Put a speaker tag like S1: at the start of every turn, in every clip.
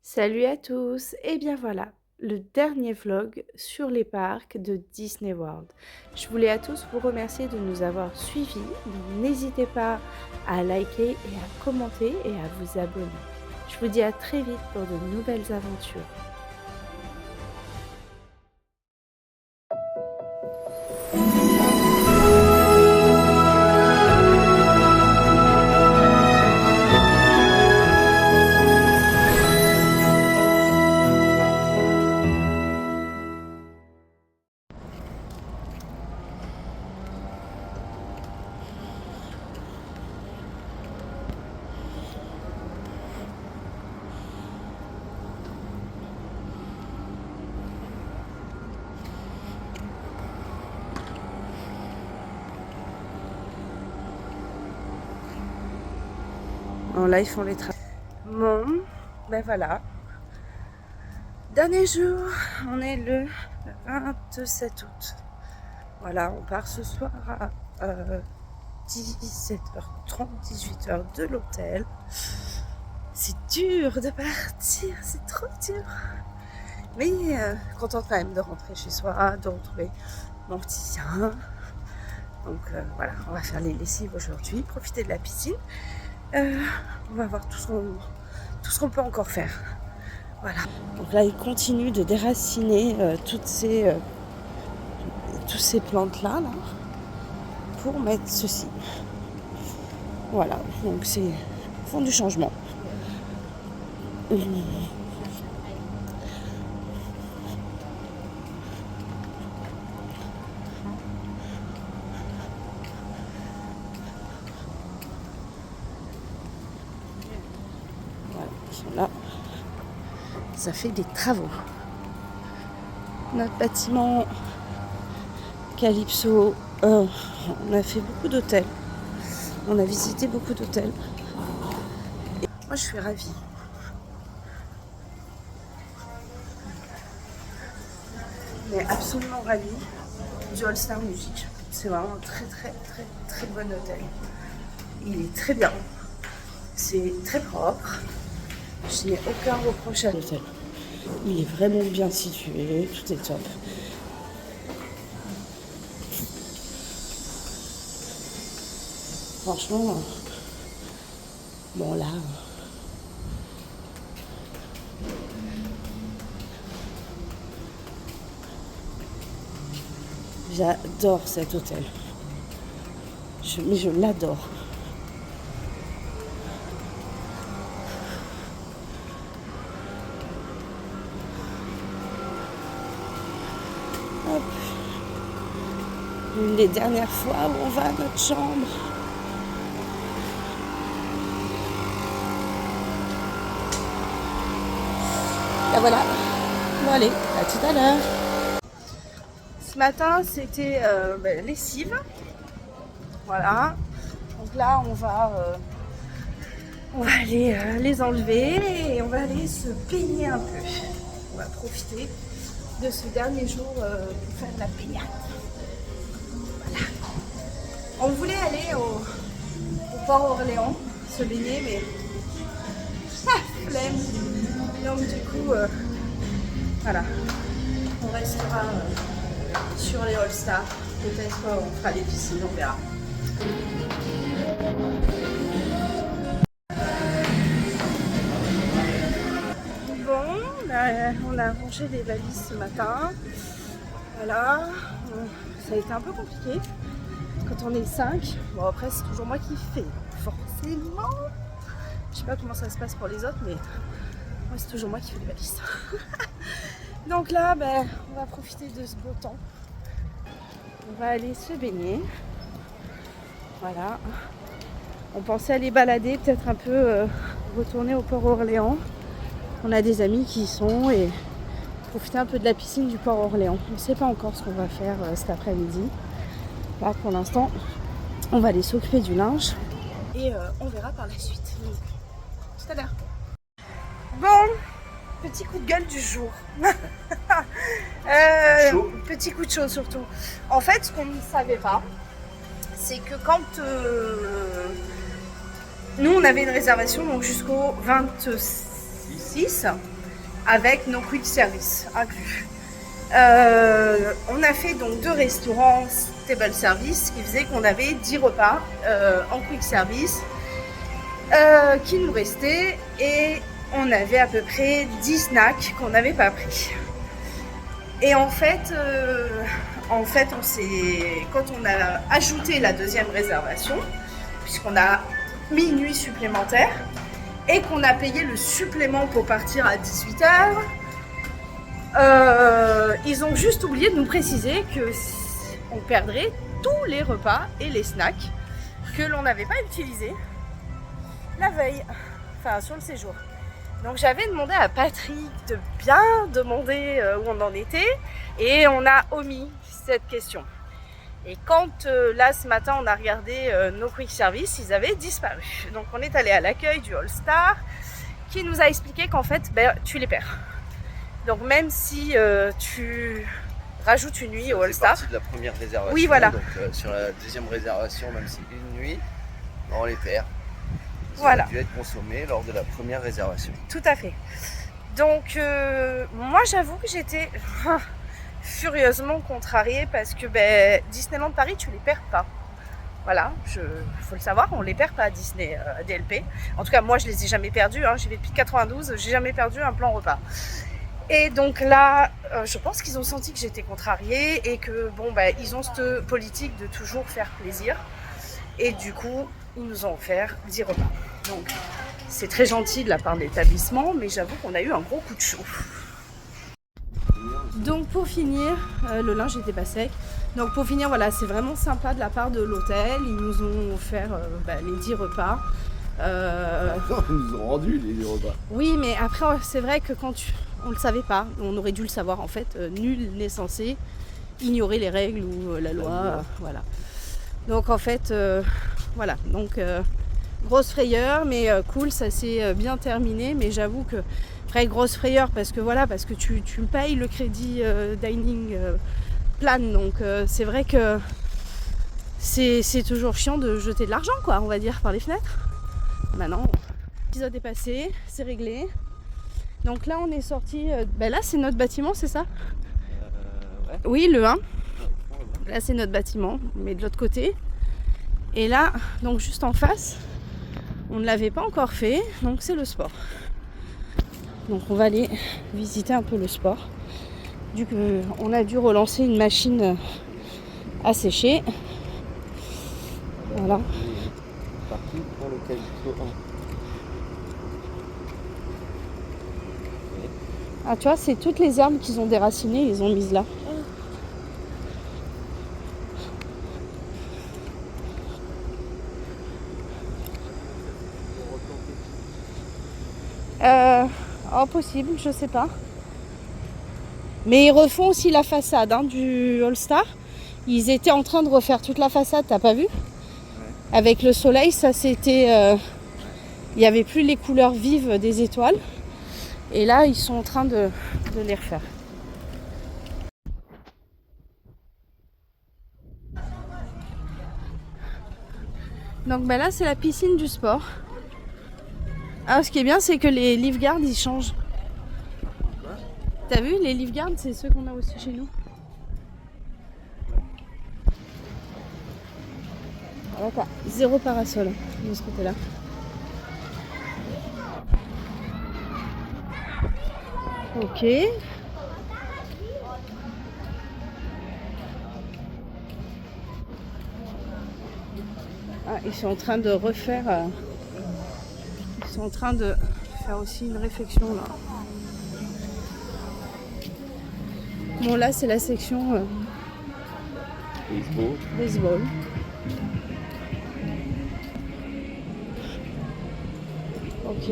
S1: Salut à tous! Et bien voilà, le dernier vlog sur les parcs de Disney World. Je voulais à tous vous remercier de nous avoir suivis, donc n'hésitez pas à liker et à commenter et à vous abonner. Je vous dis à très vite pour de nouvelles aventures. Bon, là ils font les travaux. Bon, ben voilà. Dernier jour, on est le 27 août. Voilà, on part ce soir à 17h30, 18h de l'hôtel. C'est dur de partir, c'est trop dur. Mais contente quand même de rentrer chez soi, de retrouver mon petit chien. Donc voilà, on va faire les lessives aujourd'hui, profiter de la piscine. On va voir tout ce qu'on peut encore faire. Voilà. Donc là, il continue de déraciner toutes ces plantes-là là, pour mettre ceci. Voilà, donc c'est fond du changement. Voilà, ils sont là. Ça fait des travaux. Notre bâtiment Calypso, on a fait beaucoup d'hôtels. On a visité beaucoup d'hôtels. Et moi, je suis ravie. Mais absolument ravie du All Star Music. C'est vraiment un très très très très bon hôtel. Il est très bien. C'est très propre. Je n'ai aucun reproche à l'hôtel. Il est vraiment bien situé, tout est top. Franchement, bon là, j'adore cet hôtel. Mais je l'adore. Hop. Une des dernières fois où on va à notre chambre. Et voilà. Bon allez, à tout à l'heure. Ce matin, c'était lessive. Voilà. Donc là, on va aller les enlever et on va aller se baigner un peu. On va profiter de ce dernier jour pour faire la baignade. Voilà. On voulait aller au Port-Orléans se baigner, mais flemme. Donc du coup, voilà, on restera sur les All-Stars. Peut-être on fera les piscines, on verra. Bon, on a rangé les valises ce matin. Voilà, ça a été un peu compliqué quand on est 5. Bon après c'est toujours moi qui fais, forcément. Je sais pas comment ça se passe pour les autres, mais moi c'est toujours moi qui fais les valises. Donc là, on va profiter de ce beau temps. On va aller se baigner. Voilà. On pensait aller balader, peut-être un peu retourner au Port-Orléans. On a des amis qui y sont et profiter un peu de la piscine du Port-Orléans. On ne sait pas encore ce qu'on va faire cet après-midi. Là, pour l'instant, on va aller s'occuper du linge et on verra par la suite. Donc, tout à l'heure. Bon, petit coup de gueule du jour. Petit coup de chaud surtout. En fait, ce qu'on ne savait pas, c'est que quand nous on avait une réservation donc jusqu'au 26, avec nos quick service inclus. On a fait donc 2 restaurants table service, ce qui faisait qu'on avait 10 repas en quick service qui nous restaient, et on avait à peu près 10 snacks qu'on n'avait pas pris. Et en fait, quand on a ajouté la deuxième réservation, puisqu'on a mis une nuit supplémentaire et qu'on a payé le supplément pour partir à 18h, ils ont juste oublié de nous préciser qu'on perdrait tous les repas et les snacks que l'on n'avait pas utilisés la veille, enfin sur le séjour. Donc j'avais demandé à Patrick de bien demander où on en était, et on a omis cette question. Et quand là ce matin on a regardé nos quick service, ils avaient disparu. Donc on est allé à l'accueil du All Star qui nous a expliqué qu'en fait tu les perds. Donc même si tu rajoutes une nuit au All Star.
S2: C'est partie de la première réservation.
S1: Oui, voilà.
S2: Donc sur la deuxième réservation, même si une nuit, on les perd.
S1: Voilà.
S2: Ça a dû être consommé lors de la première réservation.
S1: Tout à fait. Donc moi j'avoue que j'étais furieusement contrariée parce que Disneyland Paris, tu les perds pas. Voilà, faut le savoir, on les perd pas à Disney, à DLP. En tout cas, moi je les ai jamais perdus. J'y vais depuis 92, j'ai jamais perdu un plan repas. Et donc là, je pense qu'ils ont senti que j'étais contrariée et que ils ont cette politique de toujours faire plaisir. Et du coup, ils nous ont offert 10 repas. Donc, c'est très gentil de la part de l'établissement, mais j'avoue qu'on a eu un gros coup de chaud. Donc pour finir, le linge n'était pas sec. Donc pour finir, voilà, c'est vraiment sympa de la part de l'hôtel. Ils nous ont offert les 10 repas.
S2: Ils nous ont rendu les 10 repas.
S1: Oui, mais après, c'est vrai que on le savait pas, on aurait dû le savoir en fait. Nul n'est censé ignorer les règles ou la loi. Voilà. Donc en fait, voilà. Donc grosse frayeur, mais cool, ça s'est bien terminé. Mais j'avoue que après grosse frayeur parce que tu payes le crédit dining plan. Donc c'est vrai que c'est toujours chiant de jeter de l'argent, quoi, on va dire, par les fenêtres. Maintenant, l'épisode est passé, c'est réglé. Donc là on est sorti, là c'est notre bâtiment, c'est ça?
S2: Ouais.
S1: Oui, le 1. Là c'est notre bâtiment, mais de l'autre côté. Et là, donc juste en face, on ne l'avait pas encore fait, donc c'est le sport. Donc on va aller visiter un peu le sport. Du coup, on a dû relancer une machine à sécher. Voilà.
S2: Parti pour le Calito 1.
S1: Ah, tu vois, c'est toutes les herbes qu'ils ont déracinées, ils ont mises là. Possible, je sais pas. Mais ils refont aussi la façade du All Star. Ils étaient en train de refaire toute la façade, t'as pas vu? Avec le soleil, ça c'était... il n'y avait plus les couleurs vives des étoiles. Et là, ils sont en train de les refaire. Donc là, c'est la piscine du sport. Ah, ce qui est bien, c'est que les lifeguards, ils changent. T'as vu, les lifeguards, c'est ceux qu'on a aussi chez nous. Voilà, t'as 0 parasol de ce côté-là. Ok. Ah, ils sont en train de refaire... ils sont en train de faire aussi une réflexion là. Bon, là c'est la section baseball. Ok.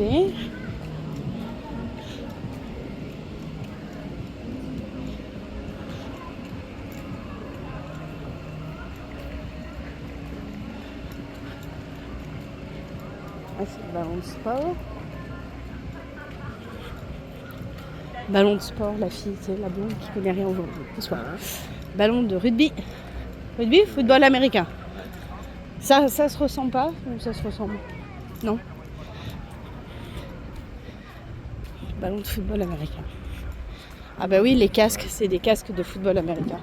S1: Ah, c'est le ballon de sport. Ballon de sport, la fille, c'est la blonde qui connaît rien aujourd'hui. Ballon de rugby. Rugby, football américain. Ça se ressemble pas ou ça se ressemble? Non. Ballon de football américain. Ah bah oui, les casques, c'est des casques de football américain.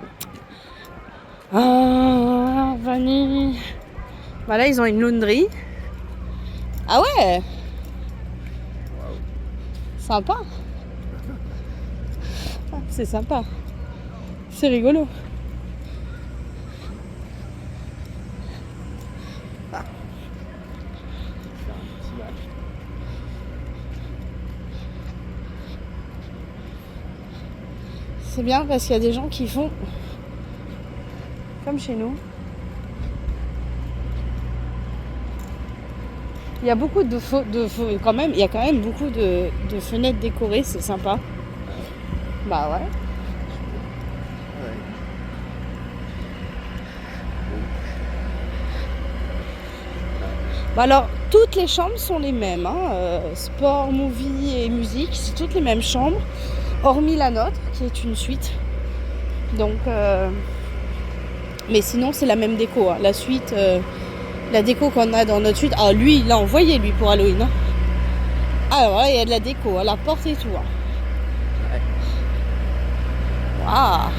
S1: Ah, Vanille. Voilà, ils ont une laundry. Ah ouais. Sympa. Ah, c'est sympa. C'est rigolo. Ah. C'est bien parce qu'il y a des gens qui font comme chez nous. Il y a beaucoup quand même, il y a quand même beaucoup de fenêtres décorées, c'est sympa. Bah ouais. Bah alors, toutes les chambres sont les mêmes. Sport, movie et musique, c'est toutes les mêmes chambres, hormis la nôtre, qui est une suite. Donc, mais sinon, c'est la même déco. La suite, la déco qu'on a dans notre suite. Ah, lui, il l'a envoyé, lui, pour Halloween. Alors là, il y a de la déco à la porte et tout. Waouh.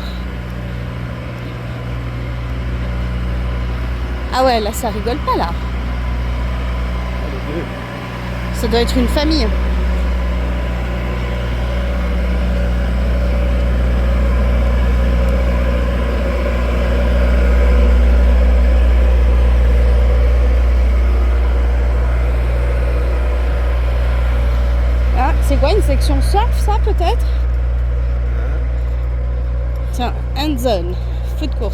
S1: Ah ouais, là, ça rigole pas, là. Ça doit être une famille. Ah, c'est quoi, une section surf, ça, peut-être? Tiens, end zone, foot court.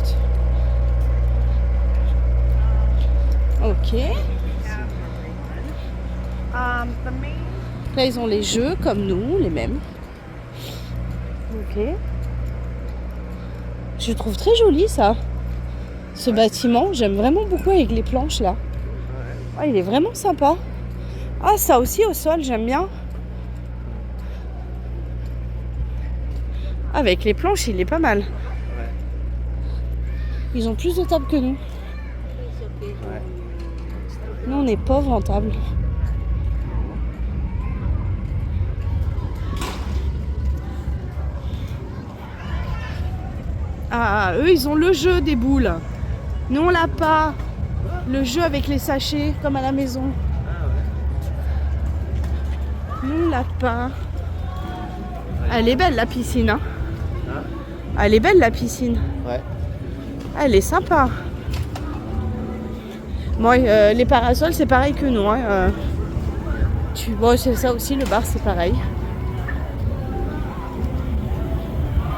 S1: Ok. Là, ils ont les jeux comme nous, les mêmes. Ok. Je trouve très joli ça. Ce bâtiment, j'aime vraiment beaucoup avec les planches là. Ouais, il est vraiment sympa. Ah, ça aussi au sol, j'aime bien. Avec les planches, il est pas mal. Ils ont plus de tables que nous. Nous, on est pauvres en table. Ah, eux, ils ont le jeu des boules. Nous, on l'a pas. Le jeu avec les sachets, comme à la maison. Nous, on l'a pas. Elle est belle, la piscine. Hein. Elle est belle, la piscine.
S2: Ouais.
S1: Elle est sympa. Moi, les parasols, c'est pareil que nous. Hein. Bon, c'est ça aussi, le bar, c'est pareil.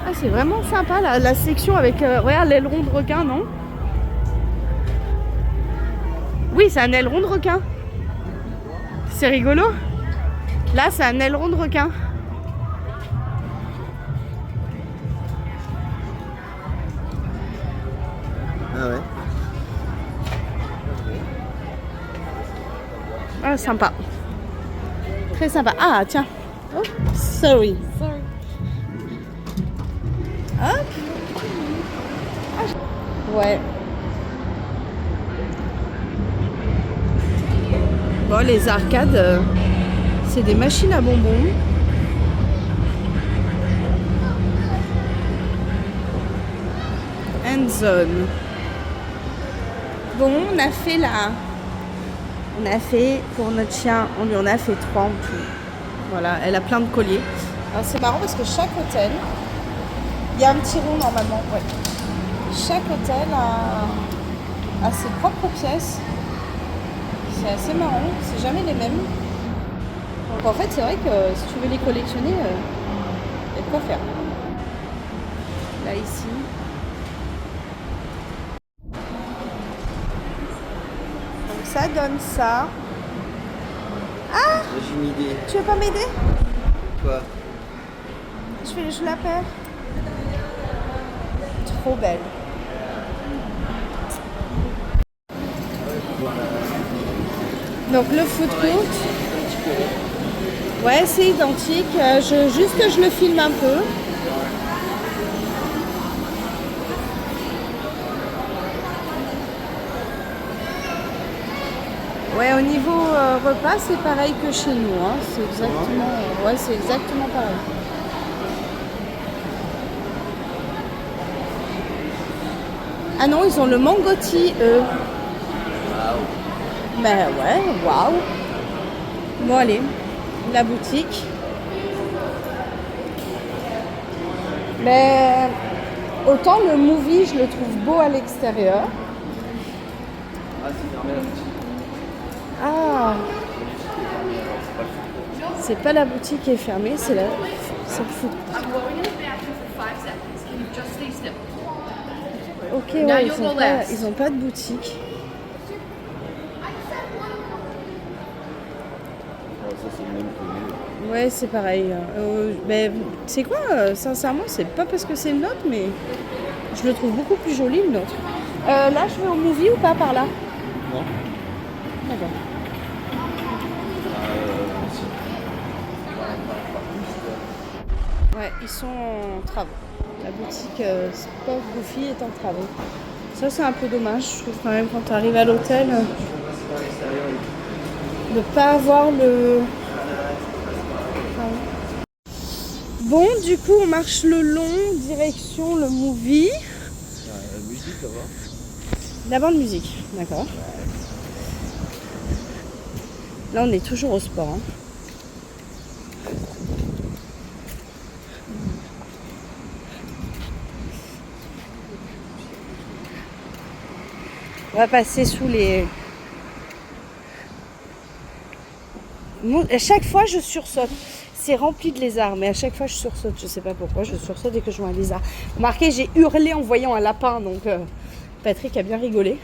S1: Ah, c'est vraiment sympa, la section avec... regarde, l'aileron de requin, non? Oui, c'est un aileron de requin. C'est rigolo. Là, c'est un aileron de requin.
S2: Ah ouais.
S1: Ah, sympa. Très sympa. Ah, tiens. Oh, sorry. Hop. Ouais. Bon, les arcades, c'est des machines à bonbons. End zone. Bon, on a fait là. On a fait pour notre chien, on lui en a fait 3 en tout. Voilà, elle a plein de colliers. Alors c'est marrant parce que chaque hôtel, il y a un petit rond normalement. Ouais. Chaque hôtel a ses propres pièces. C'est assez marrant, c'est jamais les mêmes. Donc en fait, c'est vrai que si tu veux les collectionner, il y a de quoi faire. Là, ici. Donc ça donne ça. Ah!
S2: J'ai une idée.
S1: Tu veux pas m'aider?
S2: Quoi?
S1: Je la perds. Trop belle. Donc le food court. Ouais, c'est identique. Juste que je le filme un peu. Ouais, au niveau repas, c'est pareil que chez nous. Hein. C'est exactement, ouais, c'est exactement pareil. Ah non, ils ont le mangotti, eux. Ben ouais, waouh. Bon, allez, la boutique. Mais autant le movie, je le trouve beau à l'extérieur.
S2: Ah, c'est fermé la boutique.
S1: Ah,
S2: C'est pas le food court.
S1: c'est pas la boutique qui est fermée, c'est le food court. Ok, ouais, ils ont pas de boutique.
S2: Oh, ça, c'est le même que nous.
S1: Ouais, c'est pareil. Mais c'est quoi, sincèrement, c'est pas parce que c'est le nôtre, mais je le trouve beaucoup plus joli le nôtre. Là, je vais au movie ou pas par là?
S2: Non.
S1: D'accord. Ouais, ils sont en travaux. La boutique Sport Goofy est en travaux. Ça, c'est un peu dommage, je trouve quand même, quand tu arrives à l'hôtel, de pas avoir le... Bon, du coup, on marche le long, direction le movie.
S2: La musique, ça va.
S1: D'abord de musique, d'accord. Là, on est toujours au sport. Hein. On va passer sous les... À chaque fois, je sursaute. C'est rempli de lézards, mais à chaque fois, je sursaute. Je sais pas pourquoi, je sursaute dès que je vois un lézard. Remarquez, j'ai hurlé en voyant un lapin, donc Patrick a bien rigolé.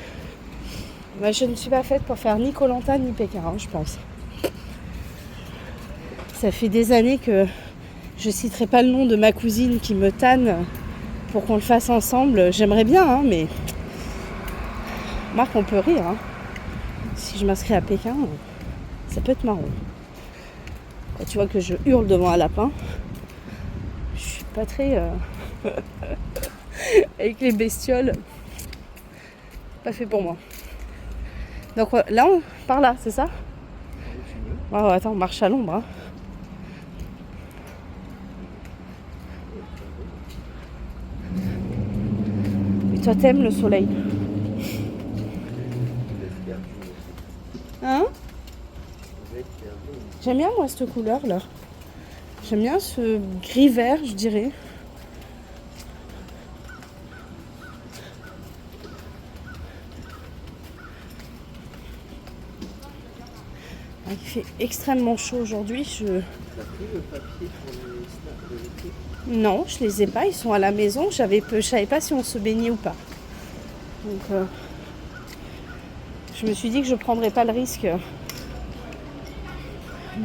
S1: Moi, je ne suis pas faite pour faire ni Koh-Lanta ni Pékin, hein, je pense. Ça fait des années que je citerai pas le nom de ma cousine qui me tanne pour qu'on le fasse ensemble. J'aimerais bien, hein, mais... Marc, on peut rire. Hein. Si je m'inscris à Pékin, ça peut être marrant. Quand tu vois que je hurle devant un lapin, je suis pas très... avec les bestioles, pas fait pour moi. Donc là, par là, c'est ça? Oh, attends, on marche à l'ombre. Hein. Et toi, t'aimes le soleil? Hein? J'aime bien, moi, cette couleur-là. J'aime bien ce gris-vert, je dirais. Il fait extrêmement chaud aujourd'hui.
S2: T'as pris le papier pour les snaps de l'été?
S1: Non, je les ai pas. Ils sont à la maison. Je savais pas si on se baignait ou pas. Donc, je me suis dit que je prendrais pas le risque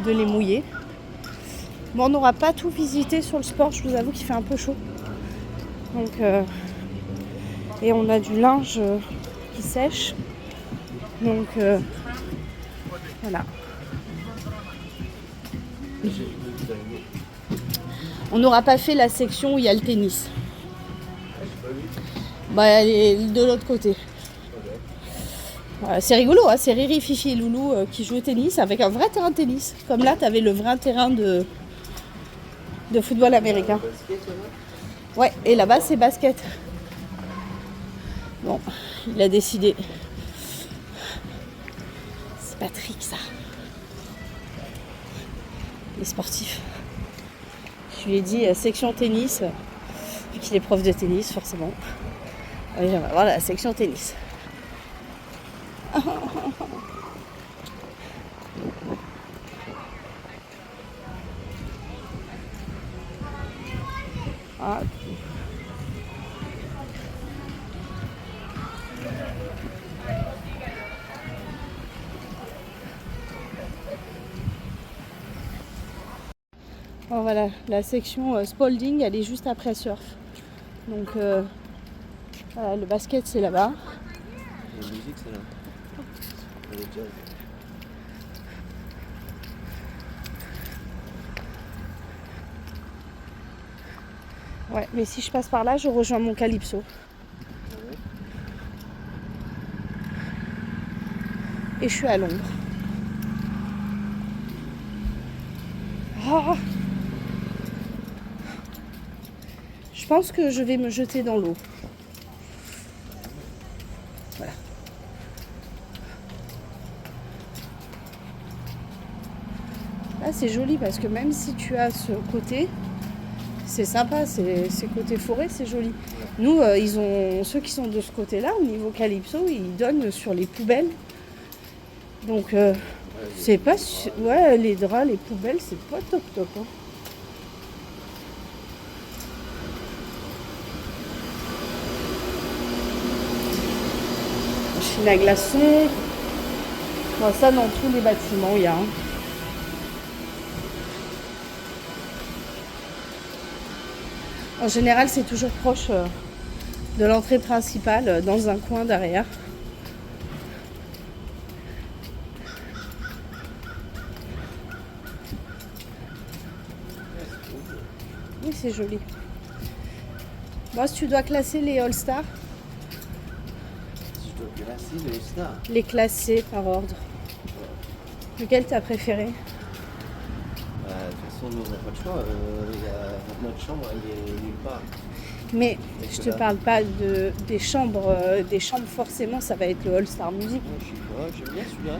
S1: de les mouiller. Bon, on n'aura pas tout visité sur le sport. Je vous avoue qu'il fait un peu chaud. Donc, et on a du linge qui sèche. Donc, voilà. On n'aura pas fait la section où il y a le tennis. Bah, elle est de l'autre côté. C'est rigolo, hein, c'est Riri, Fifi et Loulou qui jouent au tennis avec un vrai terrain de tennis. Comme là, tu avais le vrai terrain de football américain. Ouais, et là-bas, c'est basket. Bon, il a décidé. C'est Patrick, ça. Les sportifs. Je lui ai dit section tennis, vu qu'il est prof de tennis, forcément. Et on va voir la section tennis. Ah. Bon, voilà, la section Spalding, elle est juste après surf. Donc, voilà, le basket, c'est là-bas.
S2: La musique, c'est là. Le jazz.
S1: Ouais, mais si je passe par là, je rejoins mon Calypso. Et je suis à l'ombre. Ah. Je pense que je vais me jeter dans l'eau. Voilà. Là, c'est joli parce que même si tu as ce côté, c'est sympa, c'est côté forêt, c'est joli. Nous, ils ont ceux qui sont de ce côté-là, au niveau Calypso, ils donnent sur les poubelles. Donc, c'est pas... Ouais, les draps, les poubelles, c'est pas top top. Hein. Machine à glaçons. Bon, ça, dans tous les bâtiments, il y a. Hein. En général, c'est toujours proche de l'entrée principale, dans un coin derrière. Oui, c'est joli. Bon, si tu dois classer les All-Stars.
S2: Si je dois classer les All-Stars.
S1: Les classer par ordre. Lequel t'as préféré?
S2: De toute façon, nous, on n'a pas le choix. Notre chambre, elle est nulle part.
S1: Mais je te parle pas des chambres. Des chambres, forcément, ça va être le All-Star Music.
S2: Je sais pas, j'aime bien celui-là.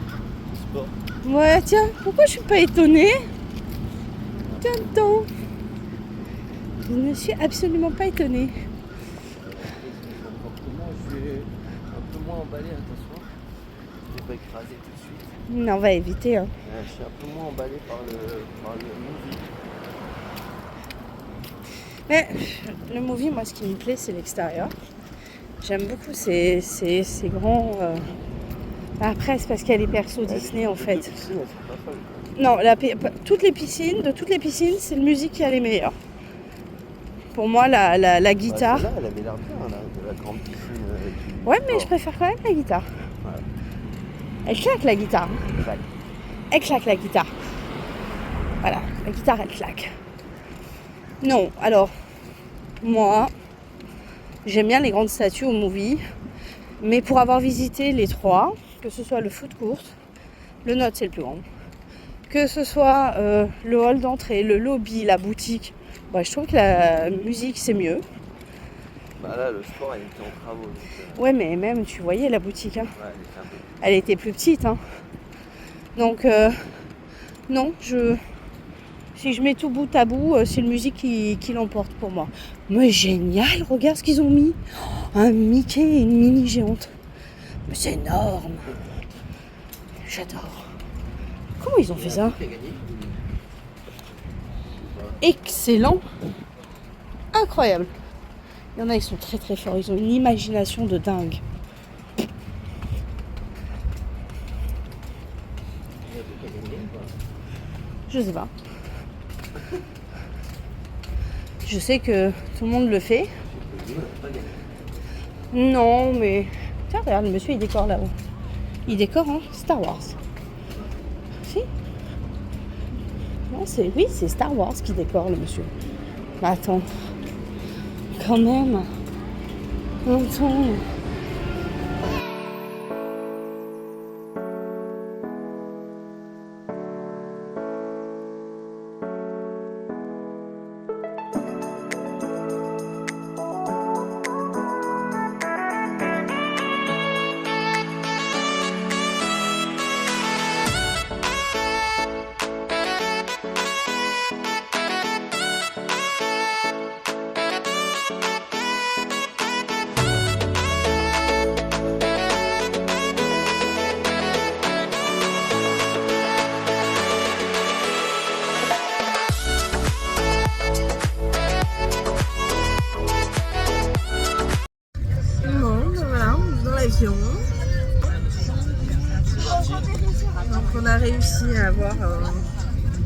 S2: Le sport.
S1: Ouais, tiens, pourquoi je suis pas étonnée? Tiens, je ne suis absolument pas étonnée.
S2: Je vais un peu moins emballé, attention. Je vais pas écraser tout de suite.
S1: Non, on va éviter. Hein.
S2: Je suis un peu moins emballé par le movie.
S1: Mais le movie, moi, ce qui me plaît, c'est l'extérieur. J'aime beaucoup ces grands... Après, c'est parce qu'il y a les persos Disney, en fait.
S2: Piscines, elles sont pas folles.
S1: Non, toutes les piscines, c'est le musique qui a les meilleurs. Pour moi, la guitare...
S2: Celle-là, elle avait l'air bien, là, de la grande piscine.
S1: Ouais, mais je préfère quand même la guitare.
S2: Ouais.
S1: Elle claque, la guitare.
S2: Exact.
S1: Elle claque, la guitare. Voilà, la guitare, elle claque. Non, alors, moi, j'aime bien les grandes statues au movie, mais pour avoir visité les trois, que ce soit le food court, le Note, c'est le plus grand, que ce soit le hall d'entrée, le lobby, la boutique, bah, je trouve que la musique, c'est mieux.
S2: Bah là, le sport, elle était en travaux. Donc,
S1: Ouais, mais même, tu voyais la boutique, hein.
S2: ouais, elle était un peu...
S1: Elle était plus petite, hein. Donc, non, si je mets tout bout à bout, c'est le musique qui l'emporte pour moi. Mais génial, regarde ce qu'ils ont mis. Un Mickey et une mini géante. Mais c'est énorme. J'adore. Comment ils ont fait ça? Excellent. Incroyable. Il y en a, ils sont très très forts. Ils ont une imagination de dingue. Je sais pas. Je sais que tout le monde le fait. Non, mais... Tiens, regarde, le monsieur, il décore là-haut. Il décore en Star Wars. Si? Non, oui, c'est Star Wars qui décore, le monsieur. Bah, attends. Quand même. Attends. Donc on a réussi à avoir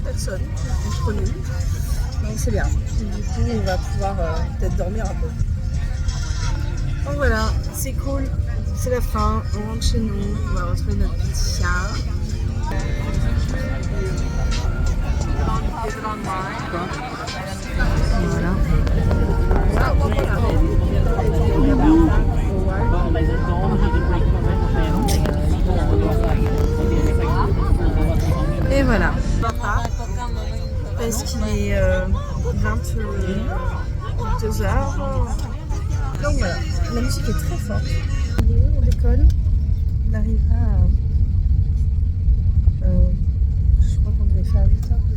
S1: personne entre nous. Donc c'est bien. Du coup on va pouvoir peut-être dormir un peu. Donc voilà, c'est cool. C'est la fin. On rentre chez nous. On va retrouver notre petit chien. Voilà. Et voilà. Parce 2 heures. Donc voilà, la musique est très forte. On décolle. On arrivera à... je crois qu'on devait faire 8 heures.